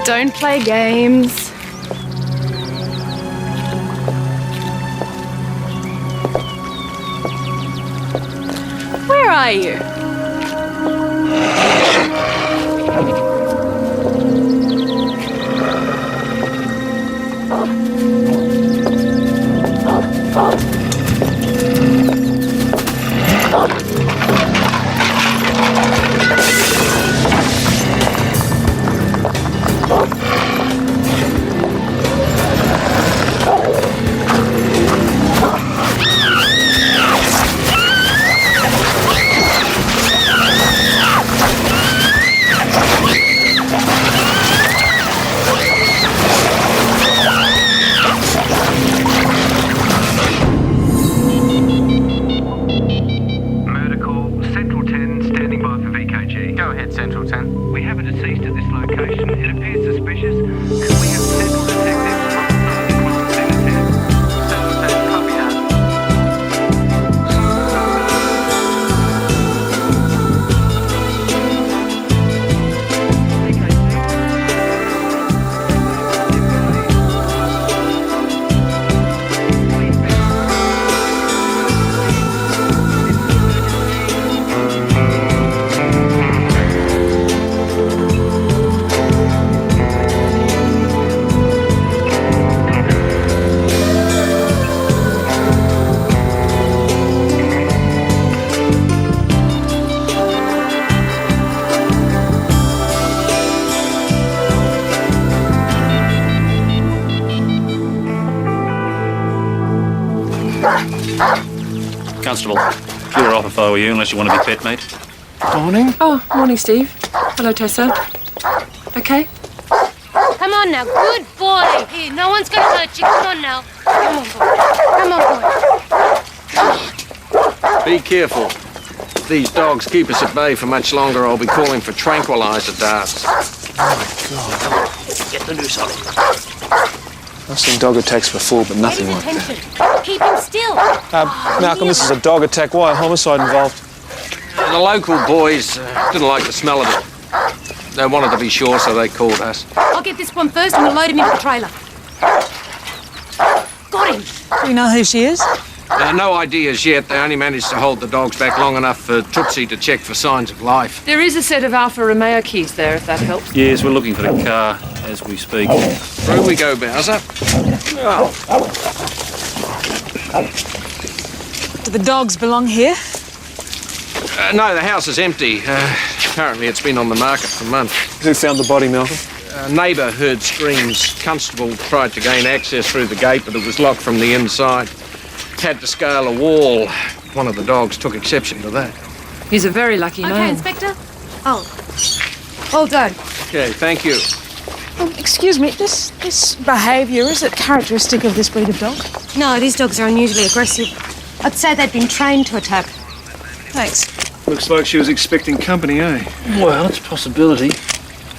Don't play games. Where are you? Go ahead, Central 10. We have a deceased at this location. It appears suspicious. Could we have Central Detectives across the scene of death? Central 10, copy Constable, clear her off if I were you, unless you want to be pet mate. Morning. Oh, morning, Steve. Hello, Tessa. Okay? Come on now, good boy. Here, no one's gonna hurt you. Come on now. Come on, boy. Come on, boy. Be careful. If these dogs keep us at bay for much longer, I'll be calling for tranquilizer darts. Get the noose on him. I've seen dog attacks before, but nothing like that. Attention. Keep him still. Malcolm, this is a dog attack. Why? A homicide involved? The local boys didn't like the smell of it. They wanted to be sure, so they called us. I'll get this one first and we'll load him into the trailer. Got him. Do you know who she is? No ideas yet. They only managed to hold the dogs back long enough for Tootsie to check for signs of life. There is a set of Alfa Romeo keys there, if that helps. Yes, we're looking for the car as we speak. Through we go, Bowser. Do the dogs belong here? No, the house is empty. Apparently it's been on the market for months. Who found the body, Malcolm? A neighbour heard screams. Constable tried to gain access through the gate, but it was locked from the inside. Had to scale a wall. One of the dogs took exception to that. He's a very lucky man. Okay, Inspector. Oh. All done. Okay, thank you. Excuse me, this behaviour, is it characteristic of this breed of dog? No, these dogs are unusually aggressive. I'd say they've been trained to attack. Thanks. Looks like she was expecting company, eh? Well, it's a possibility.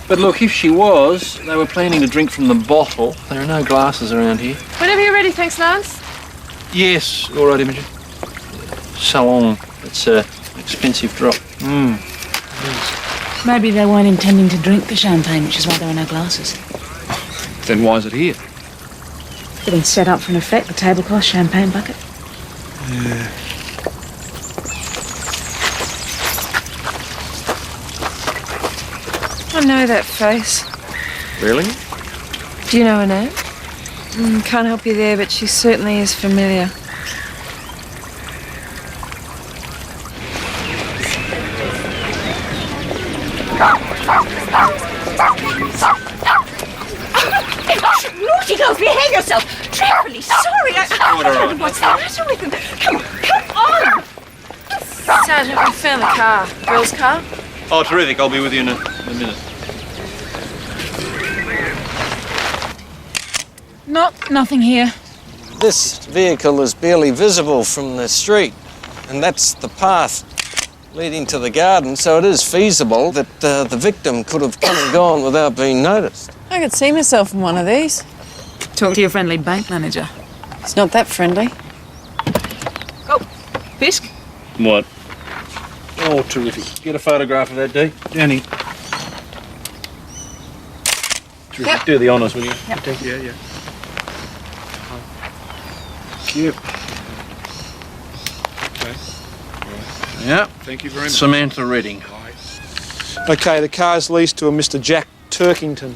But look, if she was, they were planning to drink from the bottle. There are no glasses around here. Whenever you're ready, thanks, Lance. Yes, all right, Imogen. So long. It's an expensive drop. Maybe they weren't intending to drink the champagne, which is why there were no glasses. Then why is it here? Getting set up for an effect, the tablecloth, champagne bucket. Yeah. I know that face. Really? Do you know her name? Can't help you there, but she certainly is familiar. Naughty girls, behave yourself. Dreadfully sorry. I don't know what's the matter with them. Come on. Sergeant, we found the car. Girl's car? Oh, terrific. I'll be with you in a minute. Nothing here. This vehicle is barely visible from the street, and that's the path leading to the garden, so it is feasible that the victim could have come and gone without being noticed. I could see myself in one of these. Talk to your friendly bank manager. It's not that friendly. Oh, Fisk? What? Oh, terrific. Get a photograph of that, Dee. Jenny. Yep. Do the honours, will you? Yep. Thank you. Yeah. Thank you. Okay. Yeah. Thank you very much. Samantha Redding. Okay, the car's leased to a Mr. Jack Turkington.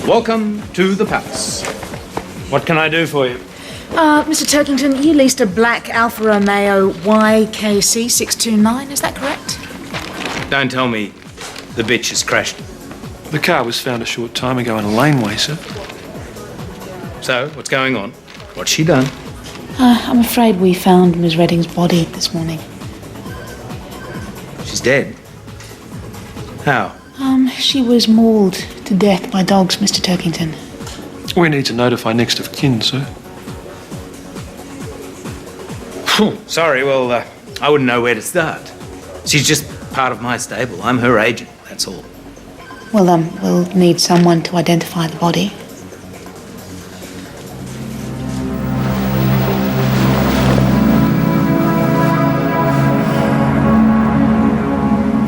Welcome to the palace. What can I do for you? Mr. Turkington, you leased a black Alfa Romeo YKC 629, is that correct? Don't tell me the bitch has crashed. The car was found a short time ago in a laneway, sir. So, what's going on? What's she done? I'm afraid we found Ms. Redding's body this morning. She's dead. How? She was mauled to death by dogs, Mr. Turkington. We need to notify next of kin, sir. Sorry, well, I wouldn't know where to start. She's just part of my stable. I'm her agent, that's all. Well, we'll need someone to identify the body.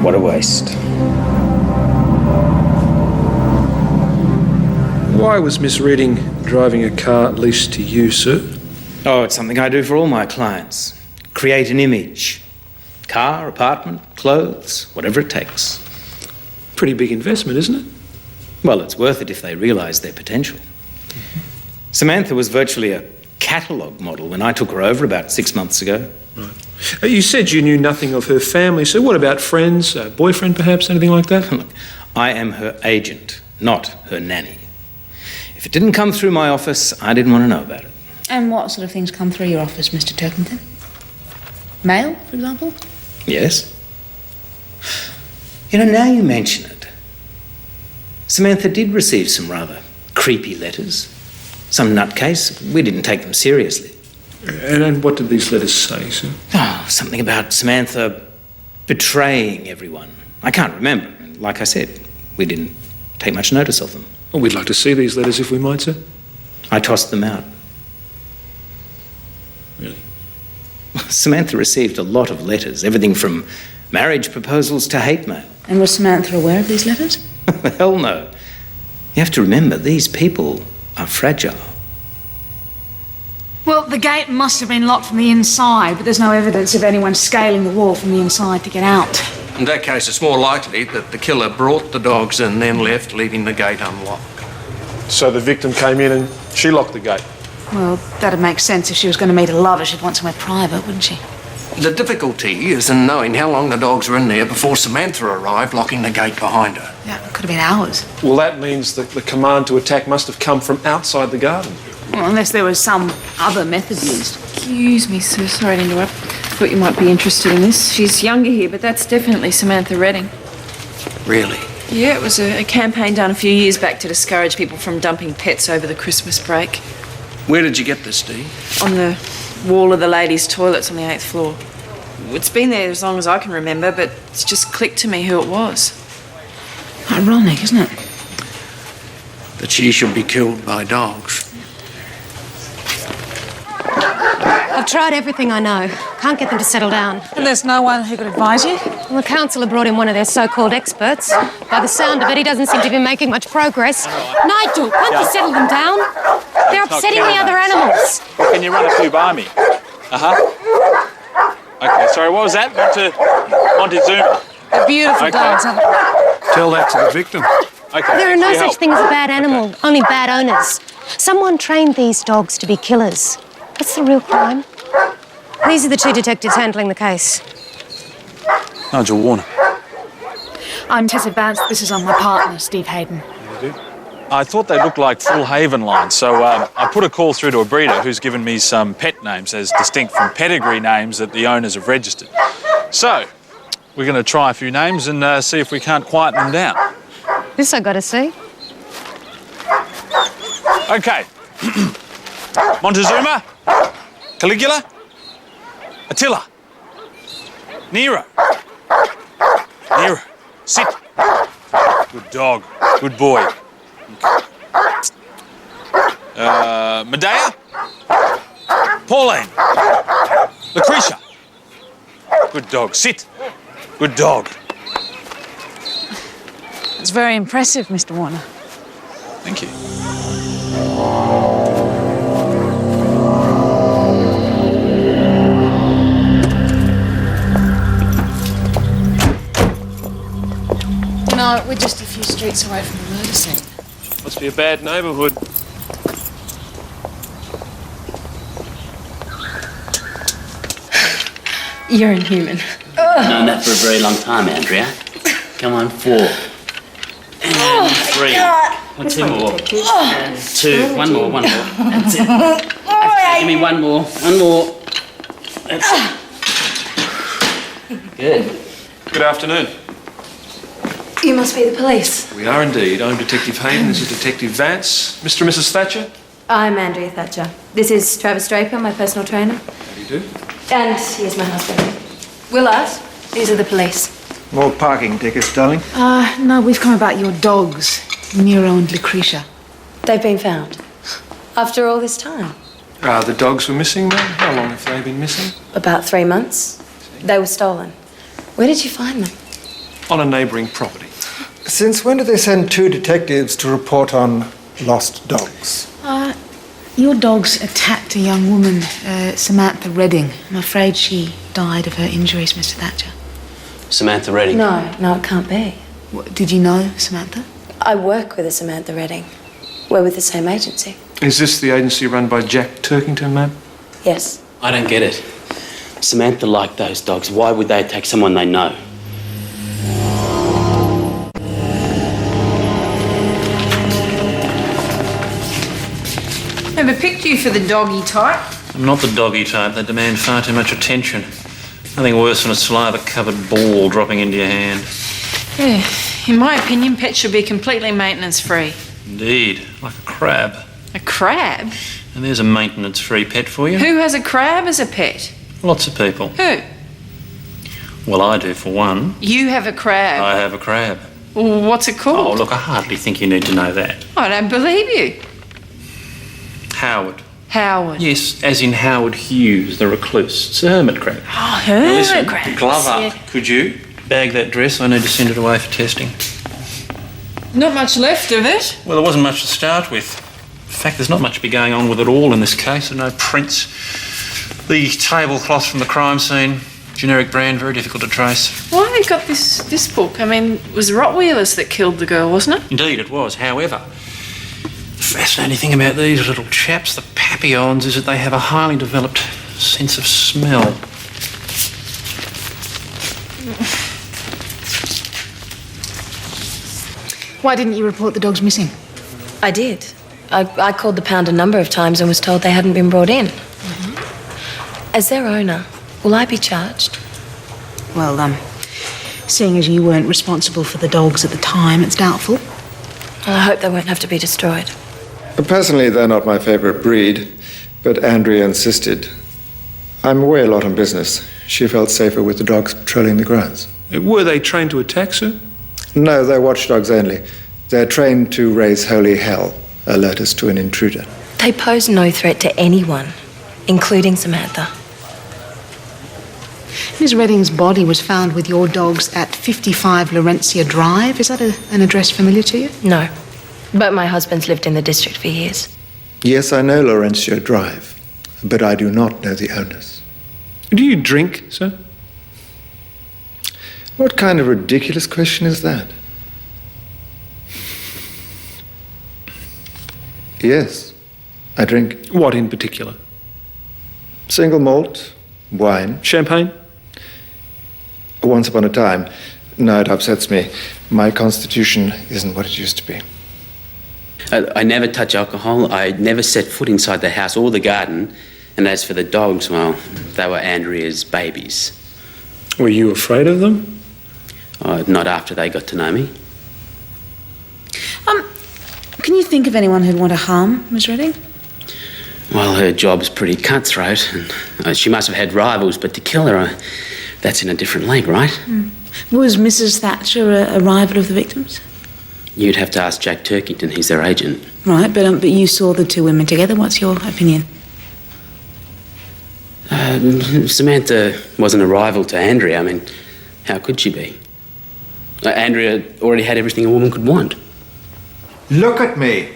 What a waste. Why was Miss Redding driving a car leased to you, sir? Oh, it's something I do for all my clients. Create an image. Car, apartment, clothes, whatever it takes. Pretty big investment, isn't it? Well, it's worth it if they realise their potential. Samantha was virtually a catalogue model when I took her over about 6 months ago. Right. You said you knew nothing of her family, so what about friends, boyfriend perhaps, anything like that? Look, I am her agent, not her nanny. If it didn't come through my office, I didn't want to know about it. And what sort of things come through your office, Mr. Turkington? Mail, for example? Yes. You know, now you mention it, Samantha did receive some rather creepy letters. Some nutcase. We didn't take them seriously. And what did these letters say, sir? Oh, something about Samantha betraying everyone. I can't remember. Like I said, we didn't take much notice of them. Well, we'd like to see these letters if we might, sir. I tossed them out. Really? Samantha received a lot of letters, everything from marriage proposals to hate mail. And was Samantha aware of these letters? Hell no. You have to remember, these people are fragile. Well, the gate must have been locked from the inside, but there's no evidence of anyone scaling the wall from the inside to get out. In that case, it's more likely that the killer brought the dogs and then left, leaving the gate unlocked. So the victim came in and she locked the gate? Well, that'd make sense if she was going to meet a lover. She'd want somewhere private, wouldn't she? The difficulty is in knowing how long the dogs were in there before Samantha arrived, locking the gate behind her. Yeah, it could have been hours. Well, that means that the command to attack must have come from outside the garden. Well, unless there was some other method used. Excuse me, sir. Sorry to interrupt. Thought you might be interested in this. She's younger here, but that's definitely Samantha Redding. Really? Yeah, it was a campaign done a few years back to discourage people from dumping pets over the Christmas break. Where did you get this, Dee? On the wall of the ladies' toilets on the 8th floor. It's been there as long as I can remember, but it's just clicked to me who it was. Ironic, isn't it? That she should be killed by dogs. I've tried everything I know. Can't get them to settle down. And there's no one who could advise you? Well, the council have brought in one of their so-called experts. By the sound of it, he doesn't seem to be making much progress. Nigel, can't you settle them down? They're upsetting the other animals. Well, can you run a few by me? Okay, sorry, what was that? Montezuma. They're beautiful dogs, aren't they? Tell that to the victim. Okay. There are no your such help. thing as a bad animal, only bad owners. Someone trained these dogs to be killers. What's the real crime? These are the two detectives handling the case. Nigel Warner. I'm Tessa Vance. This is on my partner, Steve Hayden. I thought they looked like full Haven lines, so I put a call through to a breeder who's given me some pet names as distinct from pedigree names that the owners have registered. So, we're going to try a few names and see if we can't quieten them down. This I gotta see. Okay. Montezuma, Caligula, Attila, Nero. Nero, sit. Good dog, good boy. Medea, Pauline, Lucretia. Good dog, sit. Good dog. It's very impressive, Mr. Warner. Thank you. No, we're just a few streets away from the murder scene. Must be a bad neighbourhood. You're inhuman. Known that for a very long time, Andrea. Come on, 4. And 3. And 2 more. And 2. One more. That's it. Give me one more. That's it. Good. Good afternoon. You must be the police. We are indeed. I'm Detective Hayden. This is Detective Vance. Mr. and Mrs. Thatcher? I'm Andrea Thatcher. This is Travis Draper, my personal trainer. How do you do? And here's my husband. Willard, these are the police. More parking tickets, darling? No, we've come about your dogs, Nero and Lucretia. They've been found. After all this time. The dogs were missing, ma'am? How long have they been missing? About 3 months. They were stolen. Where did you find them? On a neighbouring property. Since when did they send 2 detectives to report on lost dogs? Your dogs attacked a young woman, Samantha Redding. I'm afraid she died of her injuries, Mr. Thatcher. Samantha Redding? No, it can't be. What, did you know Samantha? I work with a Samantha Redding. We're with the same agency. Is this the agency run by Jack Turkington, ma'am? Yes. I don't get it. Samantha liked those dogs. Why would they attack someone they know? Never picked you for the doggy type. I'm not the doggy type. They demand far too much attention. Nothing worse than a saliva-covered ball dropping into your hand. Yeah, in my opinion, pets should be completely maintenance-free. Indeed, like a crab. A crab? And there's a maintenance-free pet for you. Who has a crab as a pet? Lots of people. Who? Well, I do, for one. You have a crab. I have a crab. Well, what's it called? Oh, look, I hardly think you need to know that. I don't believe you. Howard. Howard. Yes, as in Howard Hughes, the recluse. It's a hermit crab. Oh, Now listen, hermit crabs. glove up, Yeah. could you? Bag that dress. I need to send it away for testing. Not much left of it. Well, there wasn't much to start with. In fact, there's not much to be going on with at all in this case. There are no prints. The tablecloth from the crime scene, generic brand, very difficult to trace. Why have you got this book? I mean, it was Rottweilers that killed the girl, wasn't it? Indeed, it was. However, the fascinating thing about these little chaps, the papillons, is that they have a highly developed sense of smell. Why didn't you report the dogs missing? I did. I called the pound a number of times and was told they hadn't been brought in. As their owner, will I be charged? Well, seeing as you weren't responsible for the dogs at the time, it's doubtful. Well, I hope they won't have to be destroyed. Personally, they're not my favourite breed, but Andrea insisted. I'm away a lot on business. She felt safer with the dogs patrolling the grounds. Were they trained to attack, sir? No, they're watchdogs only. They're trained to raise holy hell, alert us to an intruder. They pose no threat to anyone, including Samantha. Ms. Redding's body was found with your dogs at 55 Laurentia Drive. Is that an address familiar to you? No, but my husband's lived in the district for years. Yes, I know Laurentia Drive, but I do not know the owners. Do you drink, sir? What kind of ridiculous question is that? Yes, I drink. What in particular? Single malt, wine. Champagne? Once upon a time. No, it upsets me. My constitution isn't what it used to be. I never touch alcohol. I never set foot inside the house or the garden. And as for the dogs, well, they were Andrea's babies. Were you afraid of them? Not after they got to know me. Can you think of anyone who'd want to harm Ms. Redding? Well, her job's pretty cutthroat, and she must have had rivals, but to kill her, that's in a different league, right? Was Mrs. Thatcher a rival of the victims? You'd have to ask Jack Turkington, he's their agent. Right, but you saw the two women together. What's your opinion? Samantha wasn't a rival to Andrea. I mean, how could she be? Andrea already had everything a woman could want. Look at me.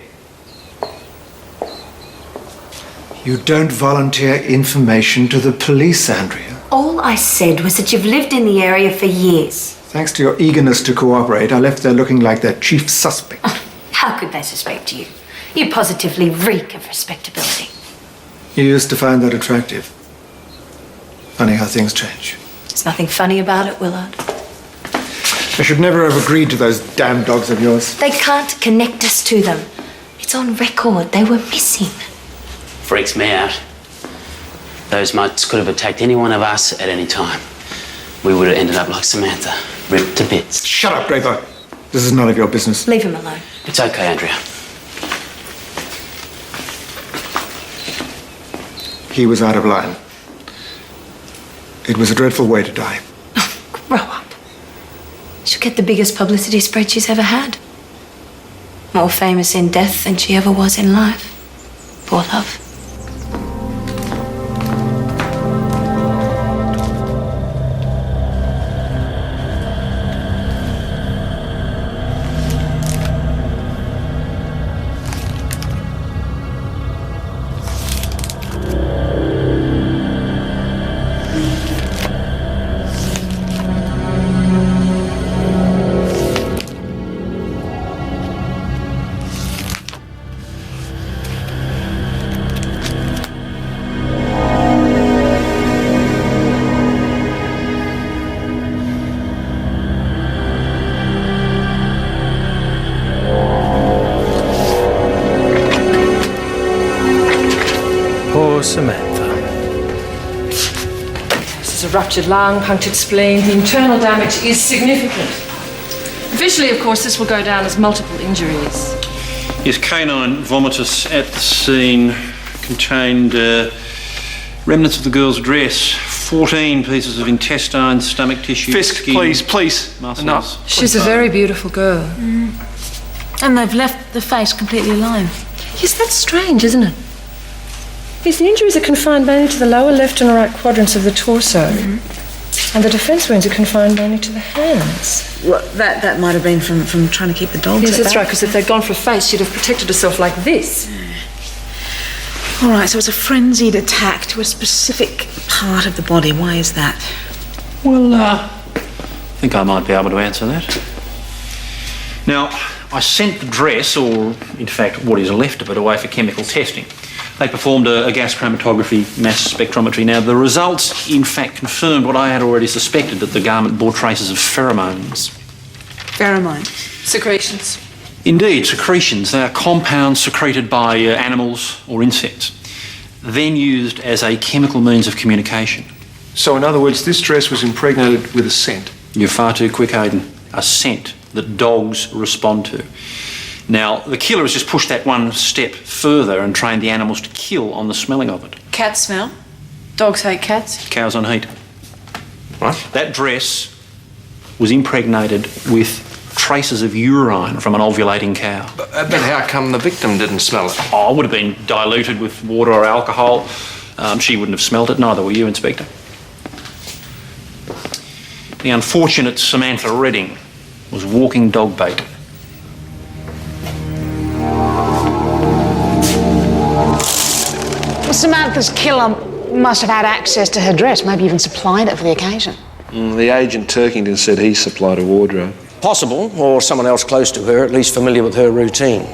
You don't volunteer information to the police, Andrea. All I said was that you've lived in the area for years. Thanks to your eagerness to cooperate, I left there looking like their chief suspect. How could they suspect you? You positively reek of respectability. You used to find that attractive. Funny how things change. There's nothing funny about it, Willard. I should never have agreed to those damn dogs of yours. They can't connect us to them. It's on record. They were missing. Freaks me out. Those mutts could have attacked any one of us at any time. We would have ended up like Samantha, ripped to bits. Shut up, Draper. This is none of your business. Leave him alone. It's okay, Andrea. He was out of line. It was a dreadful way to die. Grow up. She'll get the biggest publicity spread she's ever had. More famous in death than she ever was in life. Poor love. Samantha. This is a ruptured lung, punctured spleen. The internal damage is significant. Officially, of course, this will go down as multiple injuries. His canine vomitus at the scene contained remnants of the girl's dress, 14 pieces of intestine, stomach tissue, Fisk, skin, please. muscles. Enough. She's a very beautiful girl. And they've left the face completely alone. Yes, that's strange, isn't it? These injuries are confined mainly to the lower left and right quadrants of the torso. And the defence wounds are confined mainly to the hands. Well, that might have been from trying to keep the dogs Yes, at that's bay. right, because if they'd gone for face, she'd have protected herself like this. All right, so it's a frenzied attack to a specific part of the body. Why is that? Well, I think I might be able to answer that. Now, I sent the dress, or in fact what is left of it, away for chemical testing. They performed a gas chromatography mass spectrometry. Now, the results, in fact, confirmed what I had already suspected, that the garment bore traces of pheromones. Pheromone. Secretions. Indeed, secretions. They are compounds secreted by animals or insects, then used as a chemical means of communication. So, in other words, this dress was impregnated with a scent. You're far too quick, Aidan. A scent that dogs respond to. Now, the killer has just pushed that one step further and trained the animals to kill on the smelling of it. Cat smell. Dogs hate cats. Cows on heat. What? That dress was impregnated with traces of urine from an ovulating cow. But how come the victim didn't smell it? Oh, it would have been diluted with water or alcohol. She wouldn't have smelt it, neither will you, Inspector. The unfortunate Samantha Redding was walking dog bait. Well, Samantha's killer must have had access to her dress, maybe even supplied it for the occasion. The agent Turkington said he supplied a wardrobe. Possible, or someone else close to her, at least familiar with her routine.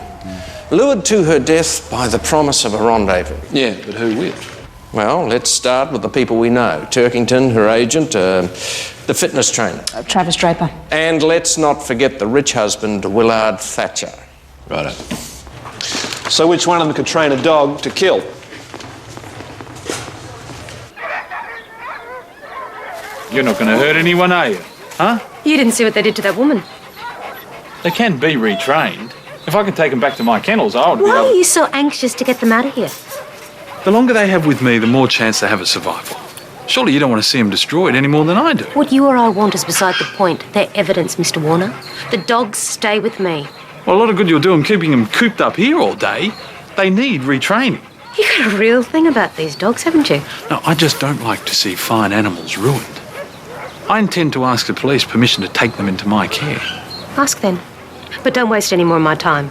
Lured to her death by the promise of a rendezvous. Yeah, but who with? Well, let's start with the people we know. Turkington, her agent, the fitness trainer. Travis Draper. And let's not forget the rich husband, Willard Thatcher. Righto. So which one of them could train a dog to kill? You're not going to hurt anyone, are you? Huh? You didn't see what they did to that woman. They can be retrained. If I can take them back to my kennels, I would be Why able... are you so anxious to get them out of here? The longer they have with me, the more chance they have of survival. Surely you don't want to see them destroyed any more than I do. What you or I want is beside the point. They're evidence, Mr. Warner. The dogs stay with me. Well, a lot of good you'll do them keeping them cooped up here all day. They need retraining. You got a real thing about these dogs, haven't you? No, I just don't like to see fine animals ruined. I intend to ask the police permission to take them into my care. Ask then. But don't waste any more of my time.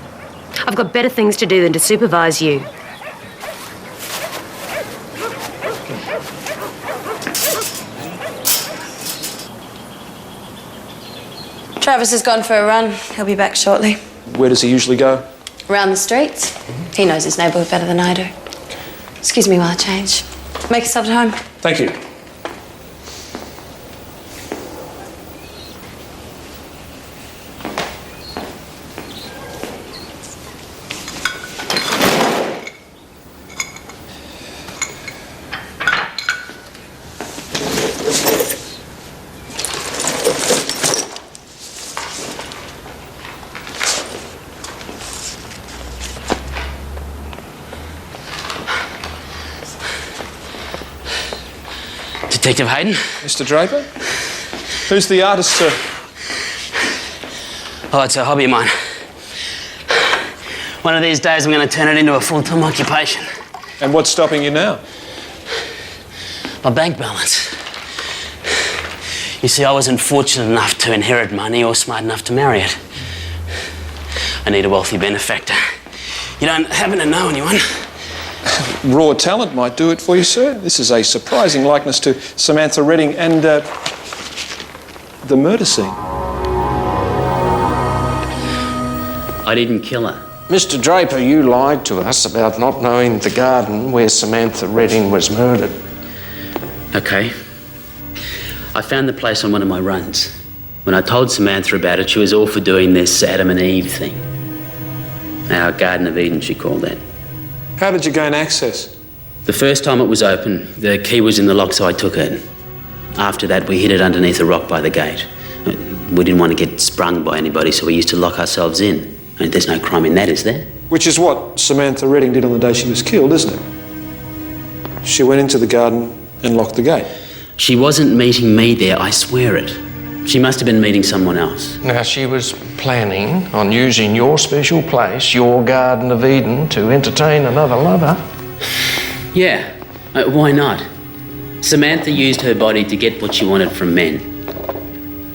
I've got better things to do than to supervise you. Travis has gone for a run. He'll be back shortly. Where does he usually go? Around the streets. He knows his neighbourhood better than I do. Excuse me while I change. Make yourself at home. Thank you. Detective Hayden? Mr. Draper? Who's the artist, sir? Oh, it's a hobby of mine. One of these days I'm going to turn it into a full-time occupation. And what's stopping you now? My bank balance. You see, I wasn't fortunate enough to inherit money or smart enough to marry it. I need a wealthy benefactor. You don't happen to know anyone? Raw talent might do it for you, sir. This is a surprising likeness to Samantha Redding and the murder scene. I didn't kill her. Mr. Draper, you lied to us about not knowing the garden where Samantha Redding was murdered. Okay. I found the place on one of my runs. When I told Samantha about it, she was all for doing this Adam and Eve thing. Our Garden of Eden, she called that. How did you gain access? The first time it was open, the key was in the lock, so I took it. After that, we hid it underneath a rock by the gate. We didn't want to get sprung by anybody, so we used to lock ourselves in. I mean, there's no crime in that, is there? Which is what Samantha Redding did on the day she was killed, isn't it? She went into the garden and locked the gate. She wasn't meeting me there, I swear it. She must have been meeting someone else. Now, she was planning on using your special place, your Garden of Eden, to entertain another lover. Yeah, why not? Samantha used her body to get what she wanted from men.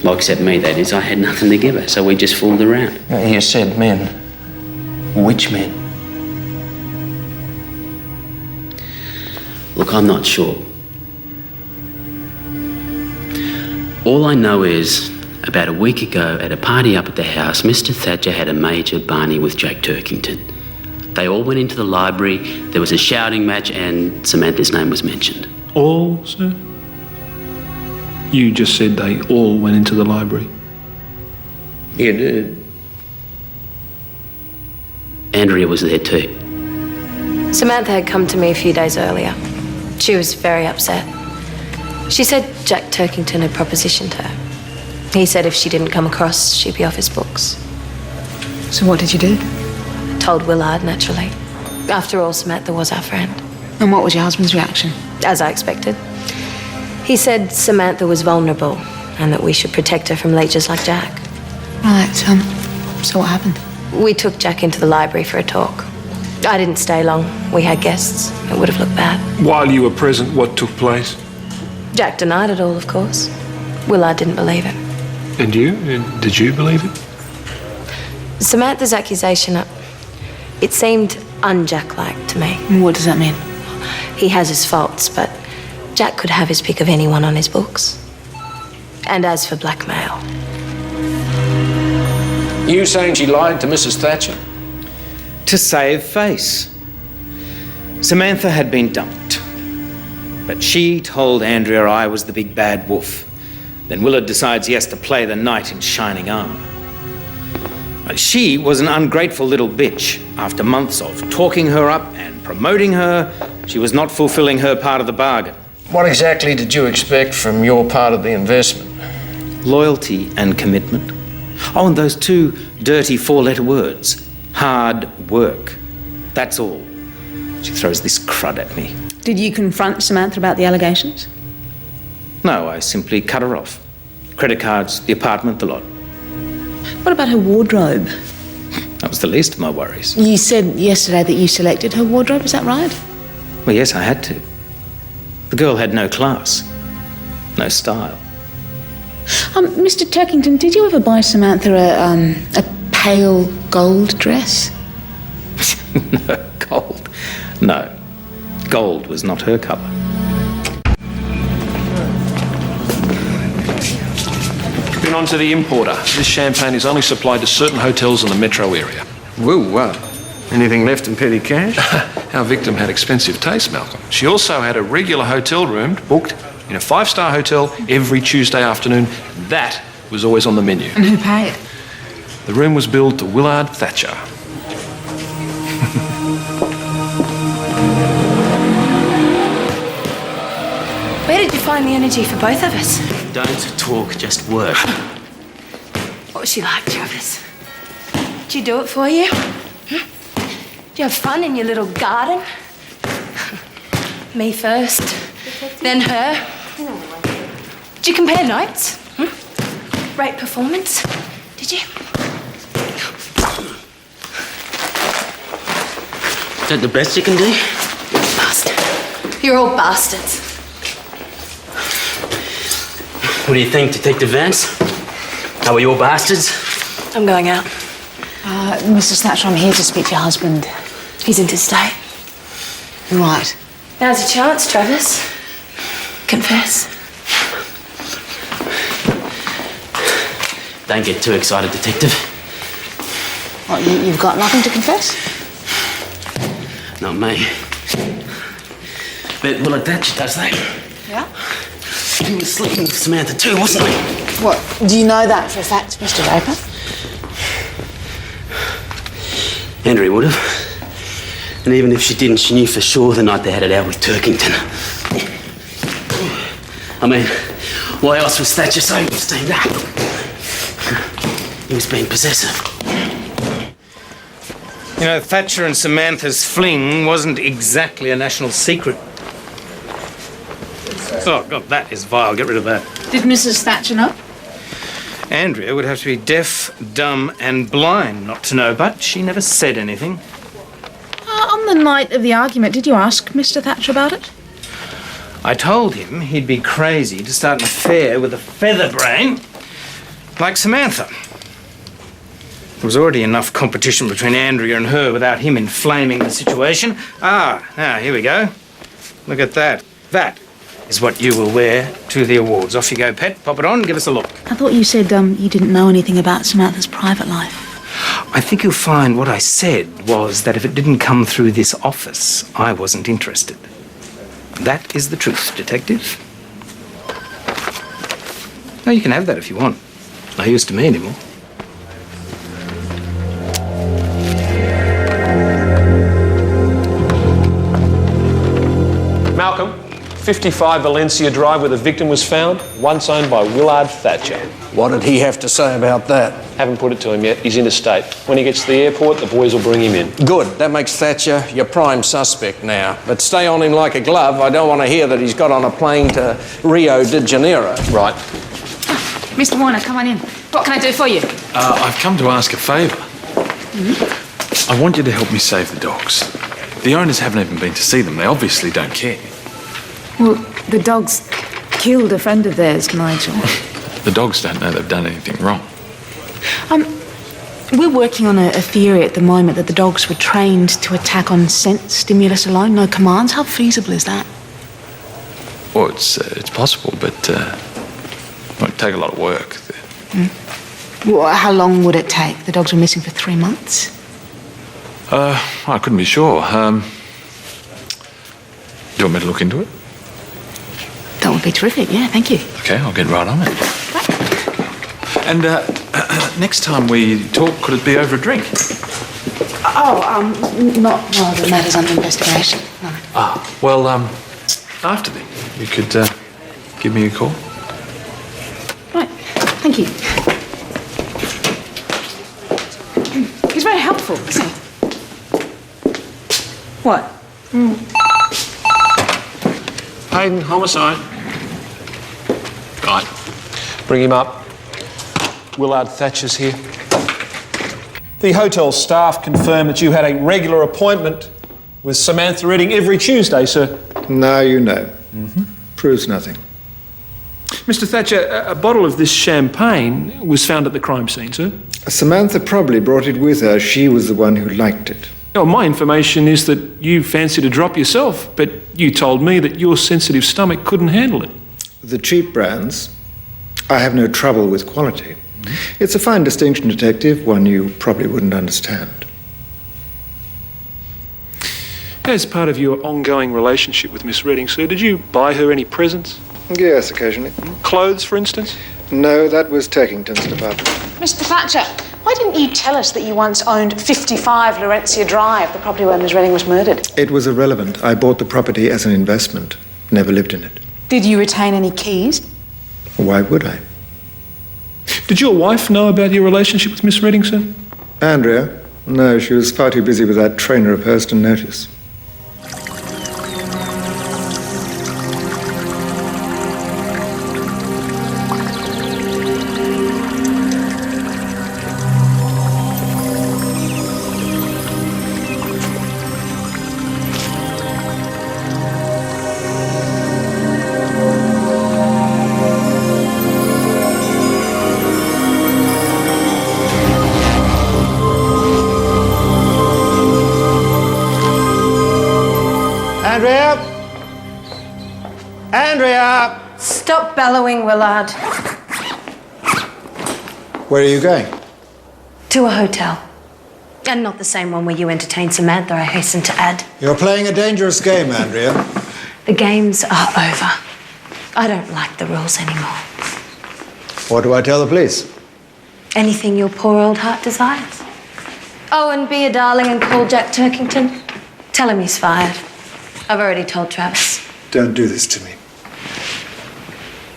Well, except me, that is. I had nothing to give her, so we just fooled around. You said men. Which men? Look, I'm not sure. All I know is, about a week ago, at a party up at the house, Mr. Thatcher had a major Barney with Jack Turkington. They all went into the library, there was a shouting match, and Samantha's name was mentioned. All, sir? You just said they all went into the library. You did. Andrea was there too. Samantha had come to me a few days earlier. She was very upset. She said Jack Turkington had propositioned her. He said if she didn't come across, she'd be off his books. So what did you do? Told Willard, naturally. After all, Samantha was our friend. And what was your husband's reaction? As I expected. He said Samantha was vulnerable and that we should protect her from leeches like Jack. Right, so what happened? We took Jack into the library for a talk. I didn't stay long. We had guests. It would have looked bad. While you were present, what took place? Jack denied it all, of course. Willard didn't believe it. And you? Did you believe it? Samantha's accusation, it seemed un-Jack-like to me. What does that mean? He has his faults, but Jack could have his pick of anyone on his books. And as for blackmail... You saying she lied to Mrs. Thatcher? To save face. Samantha had been dumped. But she told Andrea I was the big bad wolf. Then Willard decides he has to play the knight in shining armour. She was an ungrateful little bitch. After months of talking her up and promoting her, she was not fulfilling her part of the bargain. What exactly did you expect from your part of the investment? Loyalty and commitment. Oh, and those two dirty four-letter words. Hard work. That's all. She throws this crud at me. Did you confront Samantha about the allegations? No, I simply cut her off. Credit cards, the apartment, the lot. What about her wardrobe? That was the least of my worries. You said yesterday that you selected her wardrobe, is that right? Well, yes, I had to. The girl had no class, no style. Mr. Turkington, did you ever buy Samantha a pale gold dress? No, gold. No. Gold was not her colour. Been on to the importer. This champagne is only supplied to certain hotels in the metro area. Woo, anything left in petty cash? Our victim had expensive taste, Malcolm. She also had a regular hotel room booked in a 5-star hotel every Tuesday afternoon. That was always on the menu. And who paid? The room was billed to Willard Thatcher. Where did you find the energy for both of us? Don't talk, just work. What was she like, Travis? Did you do it for you? Did you have fun in your little garden? Me first, then her. Did you compare notes? Rate performance? Did you? Is that the best you can do? Bastard. You're all bastards. What do you think, Detective Vance? Are we all bastards? I'm going out. Mrs. Thatcher, I'm here to speak to your husband. He's interstate. Right. Now's your chance, Travis. Confess. Don't get too excited, Detective. What, you've got nothing to confess? Not me. But Willard Thatcher does that. Yeah? He was sleeping with Samantha too, wasn't he? What, do you know that for a fact, Mr. Draper? Andrea would have. And even if she didn't, she knew for sure the night they had it out with Turkington. I mean, why else was Thatcher so steamed up? He was being possessive. You know, Thatcher and Samantha's fling wasn't exactly a national secret. Oh, God, that is vile. Get rid of that. Did Mrs. Thatcher know? Andrea would have to be deaf, dumb and blind not to know, but she never said anything. On the night of the argument, did you ask Mr. Thatcher about it? I told him he'd be crazy to start an affair with a featherbrain like Samantha. There was already enough competition between Andrea and her without him inflaming the situation. Now, here we go. Look at that. That is what you will wear to the awards. Off you go, pet. Pop it on, give us a look. I thought you said you didn't know anything about Samantha's private life. I think you'll find what I said was that if it didn't come through this office, I wasn't interested. That is the truth, Detective. No, you can have that if you want. No use to me anymore. Malcolm, 55 Valencia Drive, where the victim was found, once owned by Willard Thatcher. What did he have to say about that? Haven't put it to him yet. He's interstate. When he gets to the airport, the boys will bring him in. Good. That makes Thatcher your prime suspect now. But stay on him like a glove. I don't want to hear that he's got on a plane to Rio de Janeiro. Right. Mr. Warner, come on in. What can I do for you? I've come to ask a favour. I want you to help me save the dogs. The owners haven't even been to see them. They obviously don't care. Well, the dogs killed a friend of theirs, Nigel. The dogs don't know they've done anything wrong. We're working on a theory at the moment that the dogs were trained to attack on scent stimulus alone, no commands. How feasible is that? Well, it's possible, but it might take a lot of work. Well, how long would it take? The dogs were missing for 3 months. I couldn't be sure. Do you want me to look into it? That would be terrific, yeah, thank you. Okay, I'll get right on it. And next time we talk, could it be over a drink? Not while the matter's under investigation. No. Well, after then, you could give me a call. Right, thank you. He's very helpful, isn't he? What? Hayden, homicide. Right. Bring him up. Willard Thatcher's here. The hotel staff confirmed that you had a regular appointment with Samantha Redding every Tuesday, sir. Now you know. Proves nothing. Mr. Thatcher, a bottle of this champagne was found at the crime scene, sir. Samantha probably brought it with her. She was the one who liked it. Oh, my information is that you fancied a drop yourself, but you told me that your sensitive stomach couldn't handle it. The cheap brands, I have no trouble with quality. It's a fine distinction, Detective, one you probably wouldn't understand. As part of your ongoing relationship with Miss Redding, sir, did you buy her any presents? Yes, occasionally. Clothes, for instance? No, that was Turkington's department. Mr. Thatcher, why didn't you tell us that you once owned 55 Laurentia Drive, the property where Miss Redding was murdered? It was irrelevant. I bought the property as an investment. Never lived in it. Did you retain any keys? Why would I? Did your wife know about your relationship with Miss Redding, sir? Andrea? No, she was far too busy with that trainer of hers to notice. Andrea? Andrea! Stop bellowing, Willard. Where are you going? To a hotel. And not the same one where you entertained Samantha, I hasten to add. You're playing a dangerous game, Andrea. The games are over. I don't like the rules anymore. What do I tell the police? Anything your poor old heart desires. Oh, and be a darling and call Jack Turkington. Tell him he's fired. I've already told Travis. Don't do this to me.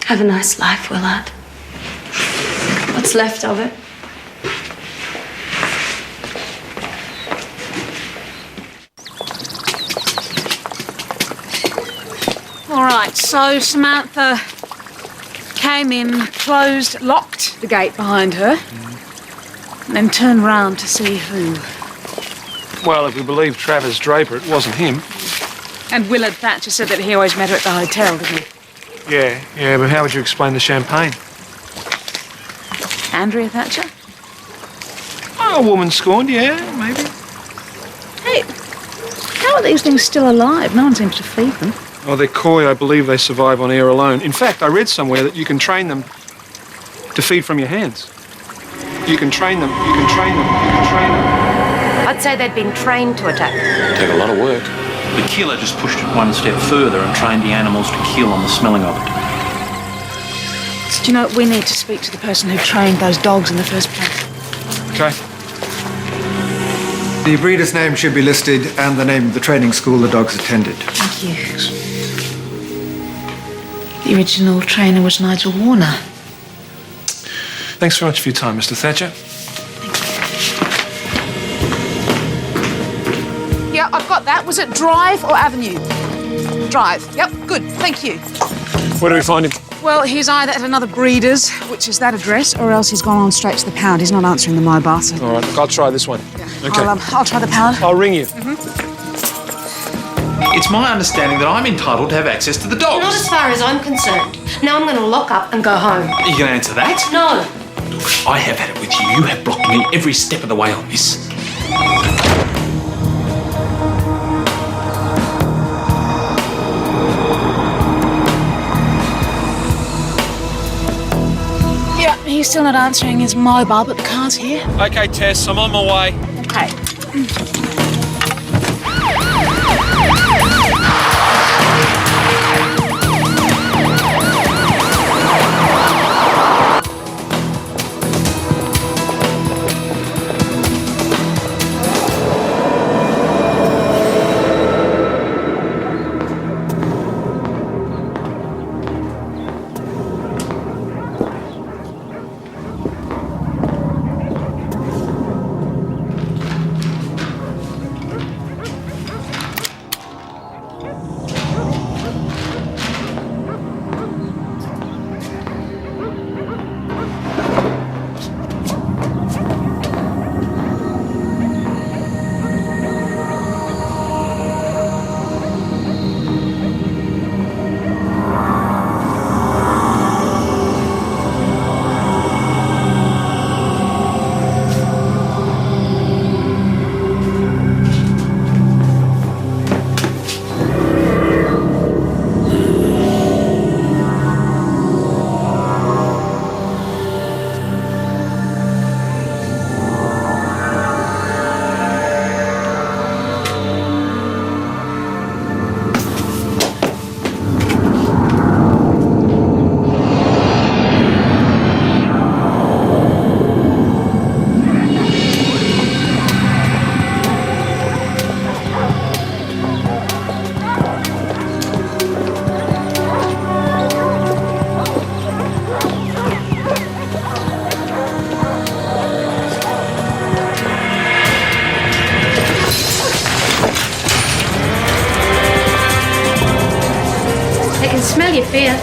Have a nice life, Willard. What's left of it? All right, so Samantha came in, closed, locked the gate behind her, and then turned round to see who. Well, if we believe Travis Draper, it wasn't him. And Willard Thatcher said that he always met her at the hotel, didn't he? Yeah, but how would you explain the champagne? Andrea Thatcher? Oh, a woman scorned, yeah, maybe. Hey, how are these things still alive? No one seems to feed them. Oh, they're coy. I believe they survive on air alone. In fact, I read somewhere that you can train them to feed from your hands. You can train them, you can train them, you can train them. I'd say they'd been trained to attack. Take a lot of work. The killer just pushed it one step further and trained the animals to kill on the smelling of it. So, do you know, we need to speak to the person who trained those dogs in the first place. Okay. The breeder's name should be listed and the name of the training school the dogs attended. Thank you. The original trainer was Nigel Warner. Thanks very much for your time, Mr. Thatcher. Yeah, I've got that. Was it Drive or Avenue? Drive. Yep, good. Thank you. Where do we find him? Well, he's either at another breeder's, which is that address, or else he's gone on straight to the pound. He's not answering the mobile, so... All right, look, I'll try this one. Yeah. Okay. I'll try the pound. I'll ring you. It's my understanding that I'm entitled to have access to the dogs. Not as far as I'm concerned. Now I'm going to lock up and go home. Are you going to answer that? No. Look, I have had it with you. You have blocked me every step of the way on this. Yeah, he's still not answering his mobile, but the car's here. Okay, Tess, I'm on my way. Okay. smell your fear.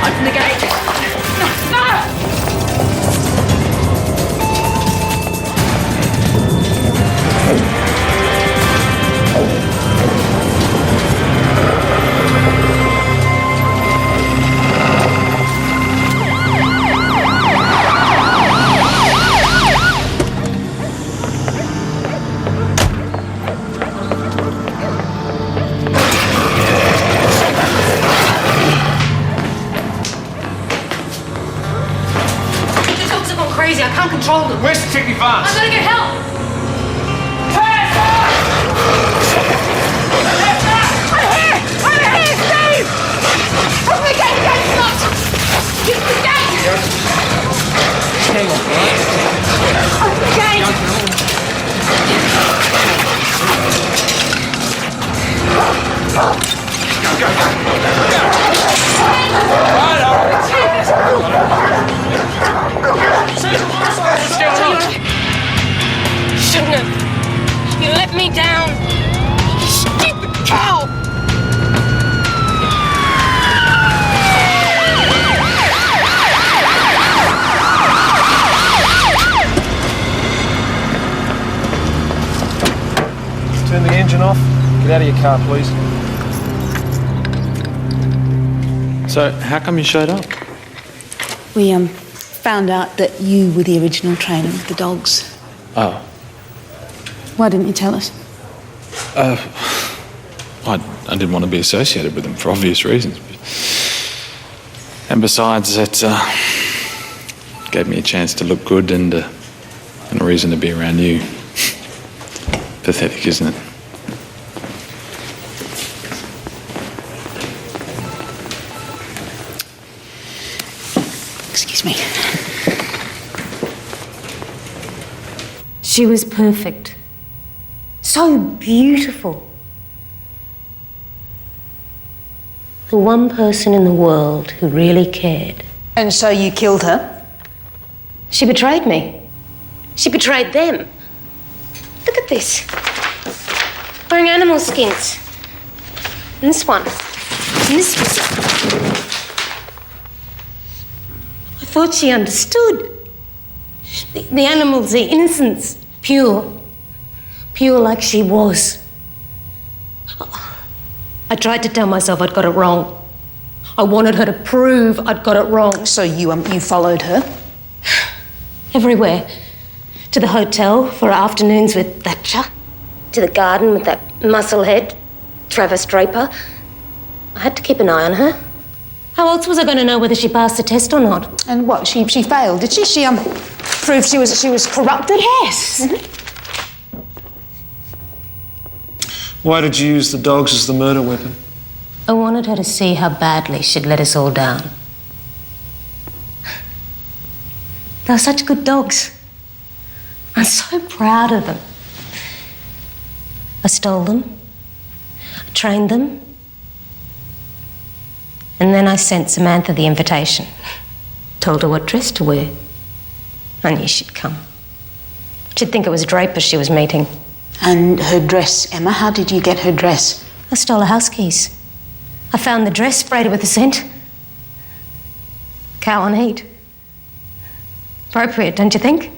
Open the gate. Crazy, I can't control them. Where's the ticket advance? I'm gonna get help. I'm here, Steve! Open the gate, gate's locked! Keep the gate! Hang on, right? Open the gate! Shouldn't have. You let me down. You stupid cow! Turn the engine off. Get out of your car, please. So, how come you showed up? We found out that you were the original trainer of the dogs. Oh. Why didn't you tell us? I didn't want to be associated with them for obvious reasons. And besides, that gave me a chance to look good and a reason to be around you. Pathetic, isn't it? Excuse me. She was perfect. So beautiful. The one person in the world who really cared. And so you killed her? She betrayed me. She betrayed them. Look at this. Wearing animal skins. And this one. And this one. I thought she understood. The animals, the innocence, pure. Pure like she was. I tried to tell myself I'd got it wrong. I wanted her to prove I'd got it wrong. So you followed her? Everywhere. To the hotel for afternoons with Thatcher. To the garden with that musclehead, Travis Draper. I had to keep an eye on her. How else was I going to know whether she passed the test or not? And what? She failed, did she? She proved she was corrupted? Yes. Why did you use the dogs as the murder weapon? I wanted her to see how badly she'd let us all down. They were such good dogs. I'm so proud of them. I stole them. I trained them. And then I sent Samantha the invitation. Told her what dress to wear. I knew she'd come. She'd think it was Draper she was meeting. And her dress, Emma, how did you get her dress? I stole her house keys. I found the dress, sprayed it with the scent. Cow on heat. Appropriate, don't you think?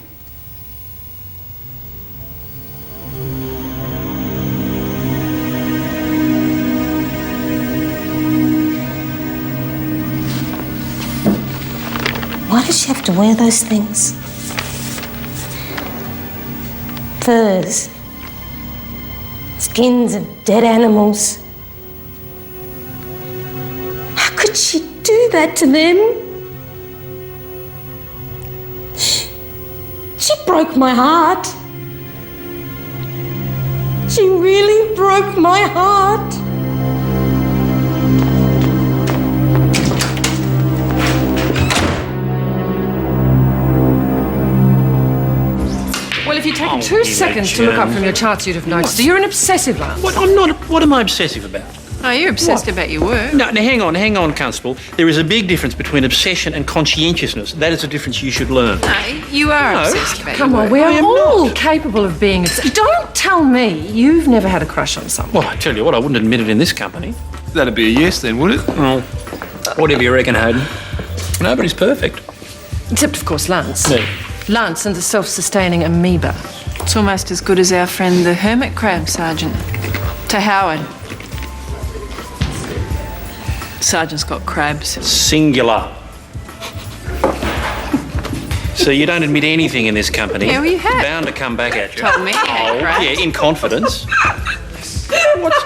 Why does she have to wear those things? Furs. Skins of dead animals. How could she do that to them? She broke my heart. She really broke my heart. Well, if you'd taken 2 seconds to look up from your charts, you'd have noticed that you're an obsessive, Lance. What? I'm not. What am I obsessive about? Oh, you're obsessed about your work. No, now hang on, Constable. There is a big difference between obsession and conscientiousness. That is a difference you should learn. No, you are obsessed about Come your on, work. we're all capable of being obsessed. Don't tell me you've never had a crush on someone. Well, I tell you what, I wouldn't admit it in this company. That'd be a yes then, would it? Well, whatever you reckon, Hayden. Nobody's perfect. Except, of course, Lance. Me. Lance and the self-sustaining amoeba. It's almost as good as our friend the hermit crab, Sergeant. To Howard. Sergeant's got crabs. Singular. So you don't admit anything in this company. Yeah, well, you have. Bound to come back at you. Told me. Yeah, in confidence. What's...